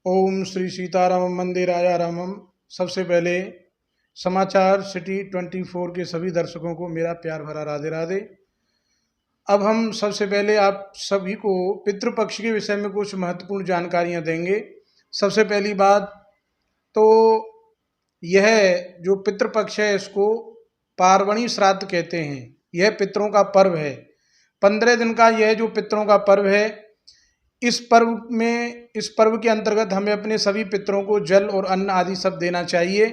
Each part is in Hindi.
ओम श्री सीताराम मंदिर आया रामम। सबसे पहले समाचार सिटी 24 के सभी दर्शकों को मेरा प्यार भरा राधे राधे। अब हम सबसे पहले आप सभी को पितृपक्ष के विषय में कुछ महत्वपूर्ण जानकारियां देंगे। सबसे पहली बात तो यह जो पितृपक्ष है इसको पार्वणी श्राद्ध कहते हैं। यह पितरों का पर्व है। 15 दिन का यह जो पितरों का पर्व है, इस पर्व के अंतर्गत हमें अपने सभी पितरों को जल और अन्न आदि सब देना चाहिए।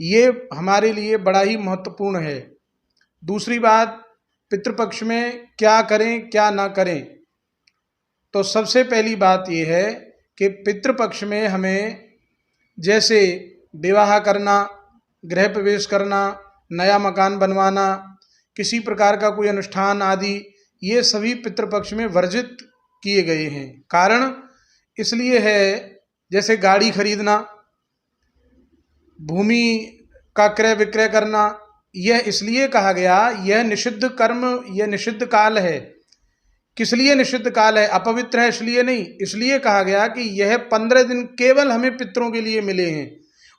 ये हमारे लिए बड़ा ही महत्वपूर्ण है। दूसरी बात, पितृपक्ष में क्या करें क्या ना करें, तो सबसे पहली बात यह है कि पितृपक्ष में हमें जैसे विवाह करना, गृह प्रवेश करना, नया मकान बनवाना, किसी प्रकार का कोई अनुष्ठान आदि, ये सभी पितृपक्ष में वर्जित किए गए हैं। कारण इसलिए है, जैसे गाड़ी खरीदना, भूमि का क्रय विक्रय करना, यह इसलिए कहा गया, यह निषिद्ध कर्म, यह निषिद्ध काल है। किस लिए निषिद्ध काल है? अपवित्र है इसलिए नहीं, इसलिए कहा गया कि यह 15 दिन केवल हमें पितरों के लिए मिले हैं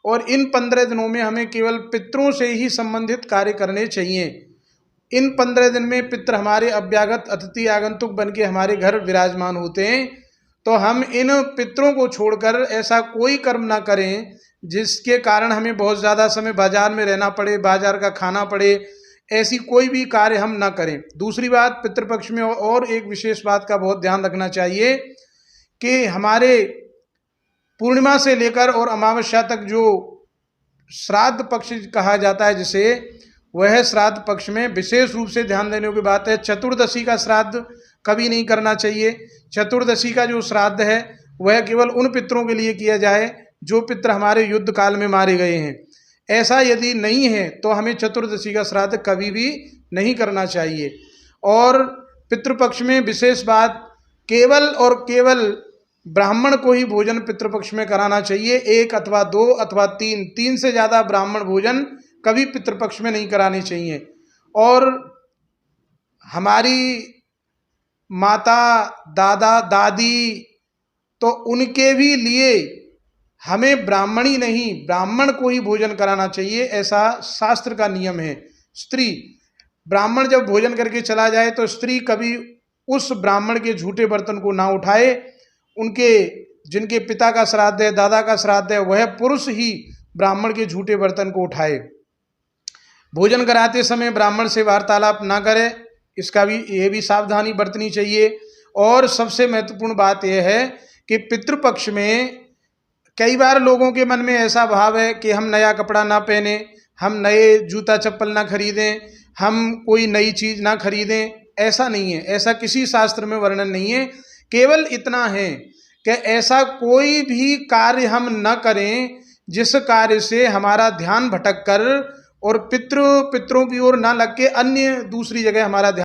और इन 15 दिनों में हमें केवल पितरों से ही संबंधित कार्य करने चाहिए। इन 15 दिन में पितर हमारे अभ्यागत अतिथि आगंतुक बन के हमारे घर विराजमान होते हैं, तो हम इन पितरों को छोड़कर ऐसा कोई कर्म ना करें जिसके कारण हमें बहुत ज़्यादा समय बाजार में रहना पड़े, बाजार का खाना पड़े, ऐसी कोई भी कार्य हम ना करें। दूसरी बात, पितृपक्ष में और एक विशेष बात का बहुत ध्यान रखना चाहिए कि हमारे पूर्णिमा से लेकर और अमावस्या तक जो श्राद्ध पक्ष कहा जाता है जिसे, वह श्राद्ध पक्ष में विशेष रूप से ध्यान देने की बात है। चतुर्दशी का श्राद्ध कभी नहीं करना चाहिए। चतुर्दशी का जो श्राद्ध है वह केवल उन पितरों के लिए किया जाए जो पितर हमारे युद्ध काल में मारे गए हैं। ऐसा यदि नहीं है तो हमें चतुर्दशी का श्राद्ध कभी भी नहीं करना चाहिए। और पितृपक्ष में विशेष बात, केवल और केवल ब्राह्मण को ही भोजन पितृपक्ष में कराना चाहिए। 1 अथवा 2 अथवा 3 से ज़्यादा ब्राह्मण भोजन कभी पितृपक्ष में नहीं कराने चाहिए। और हमारी माता, दादा, दादी, तो उनके भी लिए हमें ब्राह्मणी नहीं, ब्राह्मण को ही भोजन कराना चाहिए, ऐसा शास्त्र का नियम है। स्त्री, ब्राह्मण जब भोजन करके चला जाए तो स्त्री कभी उस ब्राह्मण के झूठे बर्तन को ना उठाए। उनके जिनके पिता का श्राद्ध है, दादा का श्राद्ध है, वह पुरुष ही ब्राह्मण के झूठे बर्तन को उठाए। भोजन कराते समय ब्राह्मण से वार्तालाप ना करें, इसका भी ये भी सावधानी बरतनी चाहिए। और सबसे महत्वपूर्ण बात यह है कि पितृपक्ष में कई बार लोगों के मन में ऐसा भाव है कि हम नया कपड़ा ना पहने, हम नए जूता चप्पल ना खरीदें, हम कोई नई चीज़ ना खरीदें। ऐसा नहीं है, ऐसा किसी शास्त्र में वर्णन नहीं है। केवल इतना है कि ऐसा कोई भी कार्य हम न करें जिस कार्य से हमारा ध्यान भटक कर और पितरों की ओर ना लग के अन्य दूसरी जगह हमारा ध्यान